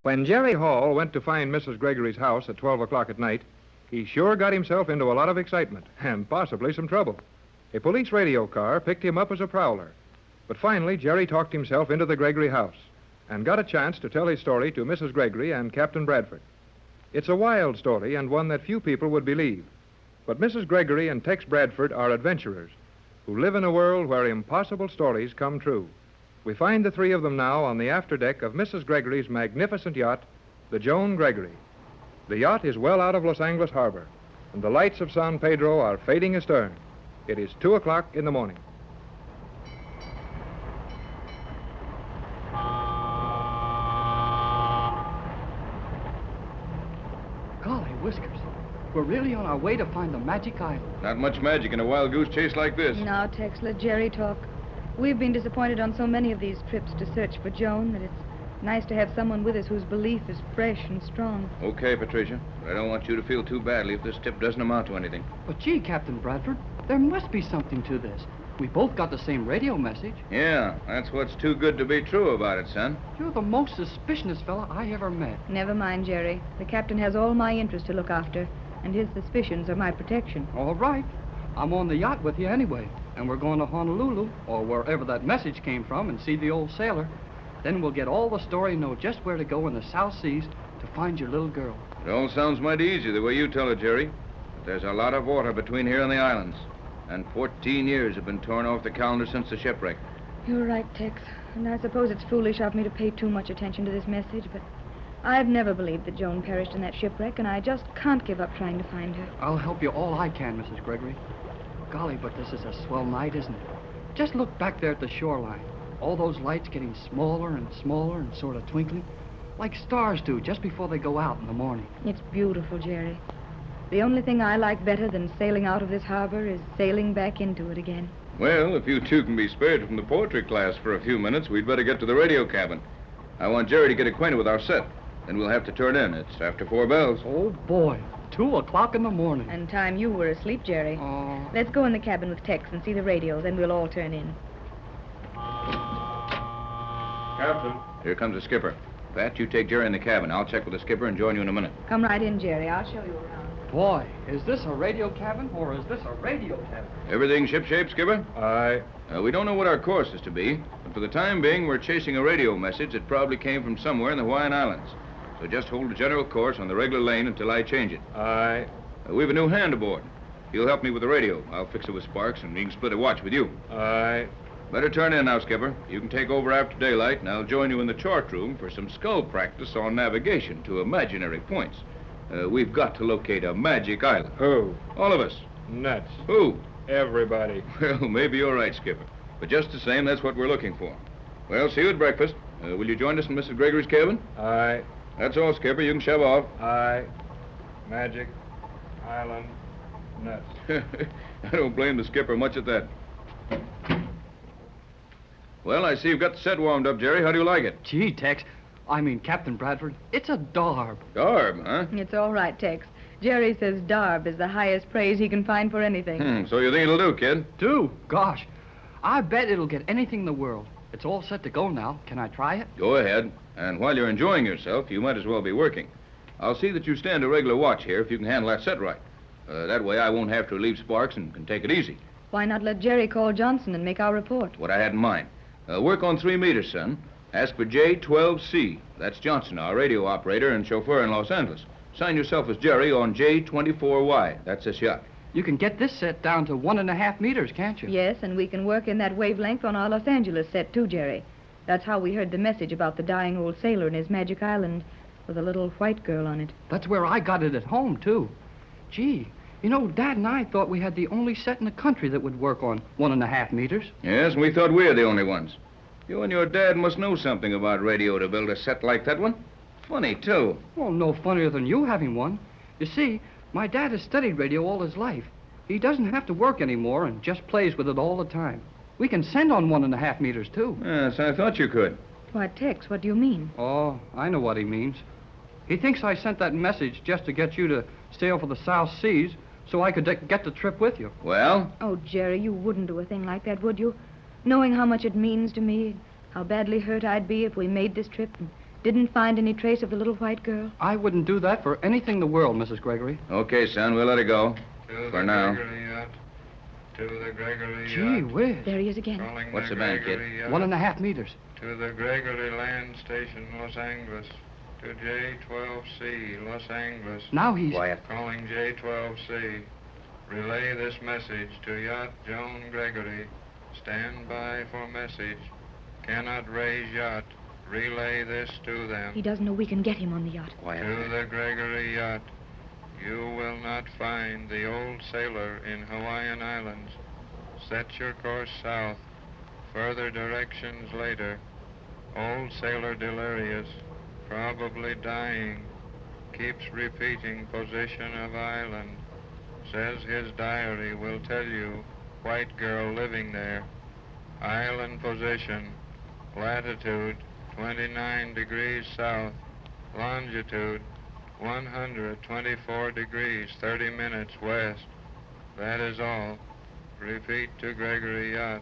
When Jerry Hall went to find Mrs. Gregory's house at 12 o'clock at night, he sure got himself into a lot of excitement and possibly some trouble. A police radio car picked him up as a prowler. But finally, Jerry talked himself into the Gregory house and got a chance to tell his story to Mrs. Gregory and Captain Bradford. It's a wild story and one that few people would believe. But Mrs. Gregory and Tex Bradford are adventurers who live in a world where impossible stories come true. We find the three of them now on the afterdeck of Mrs. Gregory's magnificent yacht, the Joan Gregory. The yacht is well out of Los Angeles Harbor, and the lights of San Pedro are fading astern. It is 2 o'clock in the morning. Golly whiskers. We're really on our way to find the magic island. Not much magic in a wild goose chase like this. Now, Tex, let Jerry talk. We've been disappointed on so many of these trips to search for Joan that it's nice to have someone with us whose belief is fresh and strong. Okay, Patricia. But I don't want you to feel too badly if this tip doesn't amount to anything. But gee, Captain Bradford, there must be something to this. We both got the same radio message. Yeah, that's what's too good to be true about it, son. You're the most suspicious fella I ever met. Never mind, Jerry. The captain has all my interest to look after, and his suspicions are my protection. All right. I'm on the yacht with you anyway, and we're going to Honolulu, or wherever that message came from, and see the old sailor. Then we'll get all the story and know just where to go in the South Seas to find your little girl. It all sounds mighty easy the way you tell it, Jerry. But there's a lot of water between here and the islands. And 14 years have been torn off the calendar since the shipwreck. You're right, Tex. And I suppose it's foolish of me to pay too much attention to this message, but I've never believed that Joan perished in that shipwreck, and I just can't give up trying to find her. I'll help you all I can, Mrs. Gregory. Golly, but this is a swell night, isn't it? Just look back there at the shoreline. All those lights getting smaller and smaller and sort of twinkling, like stars do just before they go out in the morning. It's beautiful, Jerry. The only thing I like better than sailing out of this harbor is sailing back into it again. Well, if you two can be spared from the poetry class for a few minutes, we'd better get to the radio cabin. I want Jerry to get acquainted with our set. Then we'll have to turn in. It's after 4 bells. Oh, boy. 2 o'clock in the morning. And time you were asleep, Jerry. Oh. Let's go in the cabin with Tex and see the radio, then we'll all turn in. Captain. Here comes the skipper. Pat, you take Jerry in the cabin. I'll check with the skipper and join you in a minute. Come right in, Jerry. I'll show you around. Boy, is this a radio cabin or is this a radio cabin? Everything shipshape, skipper? Aye. We don't know what our course is to be, but for the time being, we're chasing a radio message that probably came from somewhere in the Hawaiian Islands. So just hold a general course on the regular lane until I change it. Aye. We've a new hand aboard. He'll help me with the radio. I'll fix it with Sparks, and he can split a watch with you. Aye. Better turn in now, skipper. You can take over after daylight, and I'll join you in the chart room for some skull practice on navigation to imaginary points. We've got to locate a magic island. Who? All of us. Nuts. Who? Everybody. Well, maybe you're right, skipper. But just the same, that's what we're looking for. Well, see you at breakfast. Will you join us in Mrs. Gregory's cabin? Aye. That's all, skipper. You can shove off. Aye. Magic Island nuts. I don't blame the skipper much at that. Well, I see you've got the set warmed up, Jerry. How do you like it? Gee, Tex. I mean, Captain Bradford, it's a darb. Darb, huh? It's all right, Tex. Jerry says darb is the highest praise he can find for anything. So you think it'll do, kid? Do? Gosh. I bet it'll get anything in the world. It's all set to go now. Can I try it? Go ahead. And while you're enjoying yourself, you might as well be working. I'll see that you stand a regular watch here if you can handle that set right. That way I won't have to relieve Sparks and can take it easy. Why not let Jerry call Johnson and make our report? What I had in mind. Work on 3 meters, son. Ask for J12C. That's Johnson, our radio operator and chauffeur in Los Angeles. Sign yourself as Jerry on J24Y. That's this yacht. You can get this set down to 1.5 meters, can't you? Yes, and we can work in that wavelength on our Los Angeles set, too, Jerry. That's how we heard the message about the dying old sailor and his magic island with a little white girl on it. That's where I got it at home, too. Gee, you know, Dad and I thought we had the only set in the country that would work on 1.5 meters. Yes, and we thought we were the only ones. You and your dad must know something about radio to build a set like that one. Funny, too. Well, no funnier than you having one. You see, my dad has studied radio all his life. He doesn't have to work anymore and just plays with it all the time. We can send on 1.5 meters, too. Yes, I thought you could. Why, Tex, what do you mean? Oh, I know what he means. He thinks I sent that message just to get you to sail for the South Seas so I could get the trip with you. Well? Oh, Jerry, you wouldn't do a thing like that, would you? Knowing how much it means to me, how badly hurt I'd be if we made this trip, and Didn't find any trace of the little white girl? I wouldn't do that for anything in the world, Mrs. Gregory. Okay, son, we'll let her go. For now. To the Gregory Gee whiz. There he is again. Calling What's the band, kid? Gregory yacht. 1.5 meters. To the Gregory Land Station, Los Angeles. To J12C, Los Angeles. Now he's... Quiet. Calling J12C. Relay this message to yacht Joan Gregory. Stand by for message. Cannot raise yacht. Relay this to them. He doesn't know we can get him on the yacht. Quiet. To the Gregory yacht. You will not find the old sailor in Hawaiian Islands. Set your course south. Further directions later. Old sailor delirious. Probably dying. Keeps repeating position of island. Says his diary will tell you white girl living there. Island position. Latitude 29 degrees south. Longitude 124 degrees, 30 minutes west. That is all. Repeat to Gregory yacht.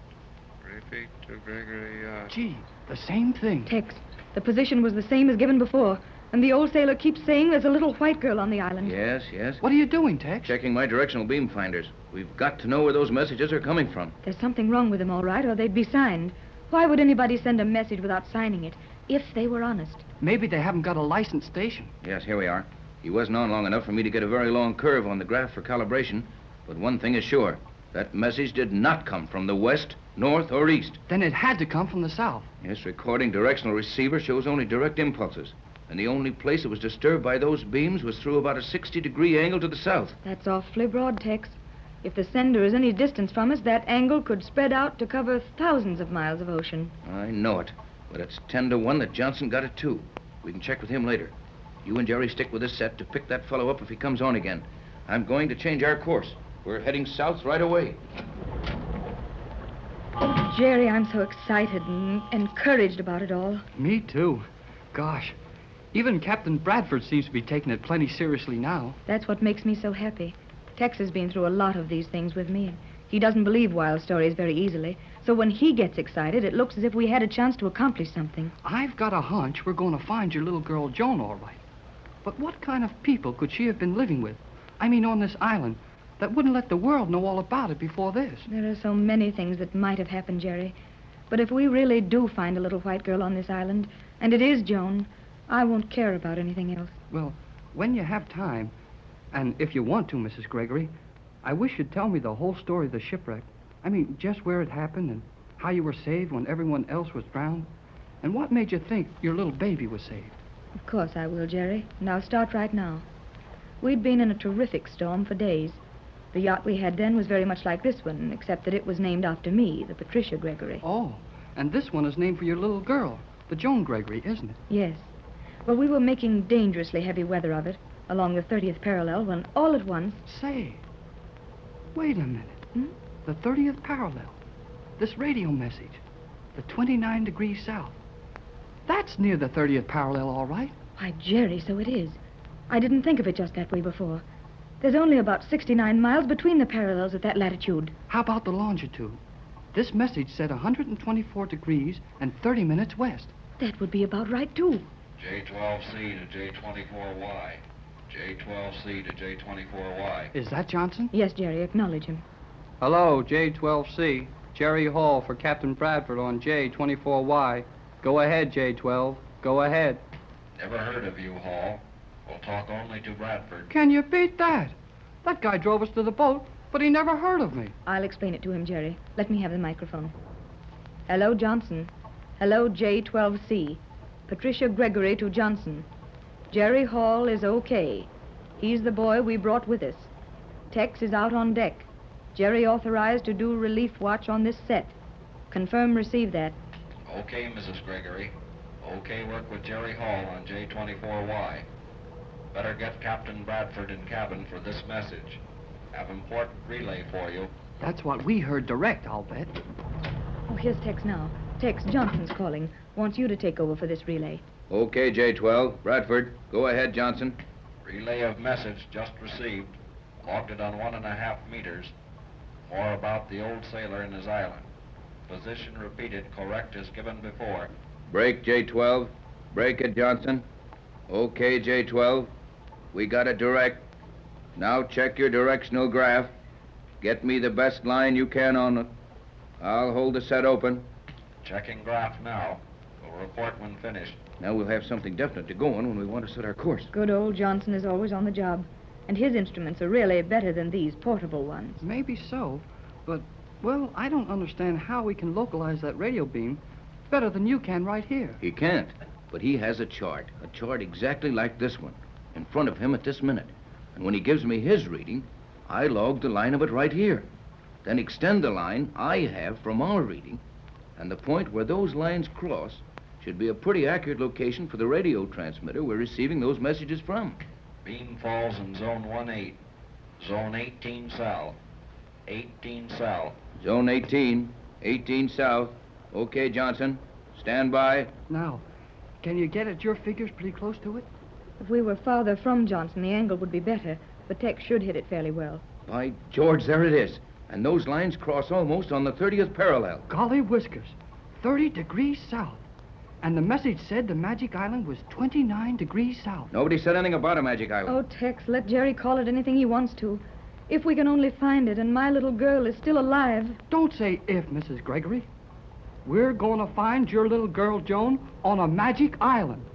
Repeat to Gregory yacht. Gee, the same thing. Tex, the position was the same as given before. And the old sailor keeps saying there's a little white girl on the island. Yes, yes. What are you doing, Tex? Checking my directional beam finders. We've got to know where those messages are coming from. There's something wrong with them, all right, or they'd be signed. Why would anybody send a message without signing it, if they were honest? Maybe they haven't got a licensed station. Yes, here we are. He wasn't on long enough for me to get a very long curve on the graph for calibration. But one thing is sure. That message did not come from the west, north, or east. Then it had to come from the south. Yes, recording directional receiver shows only direct impulses. And the only place it was disturbed by those beams was through about a 60-degree angle to the south. That's awfully broad, Tex. If the sender is any distance from us, that angle could spread out to cover thousands of miles of ocean. I know it. But it's 10 to 1 that Johnson got it, too. We can check with him later. You and Jerry stick with this set to pick that fellow up if he comes on again. I'm going to change our course. We're heading south right away. Oh, Jerry, I'm so excited and encouraged about it all. Me too. Gosh, even Captain Bradford seems to be taking it plenty seriously now. That's what makes me so happy. Tex has been through a lot of these things with me. He doesn't believe wild stories very easily. So when he gets excited, it looks as if we had a chance to accomplish something. I've got a hunch we're going to find your little girl Joan all right. But what kind of people could she have been living with? I mean, on this island, that wouldn't let the world know all about it before this. There are so many things that might have happened, Jerry. But if we really do find a little white girl on this island, and it is Joan, I won't care about anything else. Well, when you have time, and if you want to, Mrs. Gregory, I wish you'd tell me the whole story of the shipwreck. I mean, just where it happened and how you were saved when everyone else was drowned. And what made you think your little baby was saved? Of course I will, Jerry. And I'll start right now. We'd been in a terrific storm for days. The yacht we had then was very much like this one, except that it was named after me, the Patricia Gregory. Oh, and this one is named for your little girl, the Joan Gregory, isn't it? Yes. Well, we were making dangerously heavy weather of it, along the 30th parallel, when all at once... Say, wait a minute. The 30th parallel. This radio message. The 29 degrees south. That's near the 30th parallel, all right. Why, Jerry, so it is. I didn't think of it just that way before. There's only about 69 miles between the parallels at that latitude. How about the longitude? This message said 124 degrees and 30 minutes west. That would be about right, too. J12C to J24Y. J12C to J24Y. Is that Johnson? Yes, Jerry, acknowledge him. Hello, J12C. Jerry Hall for Captain Bradford on J24Y. Go ahead, J12. Go ahead. Never heard of you, Hall. We'll talk only to Bradford. Can you beat that? That guy drove us to the boat, but he never heard of me. I'll explain it to him, Jerry. Let me have the microphone. Hello, Johnson. Hello, J12C. Patricia Gregory to Johnson. Jerry Hall is okay. He's the boy we brought with us. Tex is out on deck. Jerry authorized to do relief watch on this set. Confirm receive that. Okay, Mrs. Gregory. Okay, work with Jerry Hall on J24Y. Better get Captain Bradford in cabin for this message. Have important relay for you. That's what we heard direct, I'll bet. Oh, here's Tex now. Tex, Johnson's calling. Wants you to take over for this relay. Okay, J12. Bradford, go ahead, Johnson. Relay of message just received. Logged it on 1.5 meters. More about the old sailor and his island. Position repeated, correct as given before. Break, J12. Break it, Johnson. Okay, J12. We got it direct. Now check your directional graph. Get me the best line you can on it. I'll hold the set open. Checking graph now. We'll report when finished. Now we'll have something definite to go on when we want to set our course. Good old Johnson is always on the job. And his instruments are really better than these portable ones. Maybe so, but, well, I don't understand how we can localize that radio beam better than you can right here. He can't, but he has a chart exactly like this one, in front of him at this minute. And when he gives me his reading, I log the line of it right here. Then extend the line I have from our reading, and the point where those lines cross should be a pretty accurate location for the radio transmitter we're receiving those messages from. Beam falls in zone 1-8. Zone 18 south. 18 south. Zone 18, 18 south. Okay, Johnson. Stand by. Now, can you get at your figures pretty close to it? If we were farther from Johnson, the angle would be better, but Tex should hit it fairly well. By George, there it is. And those lines cross almost on the 30th parallel. Golly whiskers, 30 degrees south. And the message said the Magic Island was 29 degrees south. Nobody said anything about a magic island. Oh, Tex, let Jerry call it anything he wants to. If we can only find it and my little girl is still alive. Don't say if, Mrs. Gregory. We're going to find your little girl, Joan, on a magic island.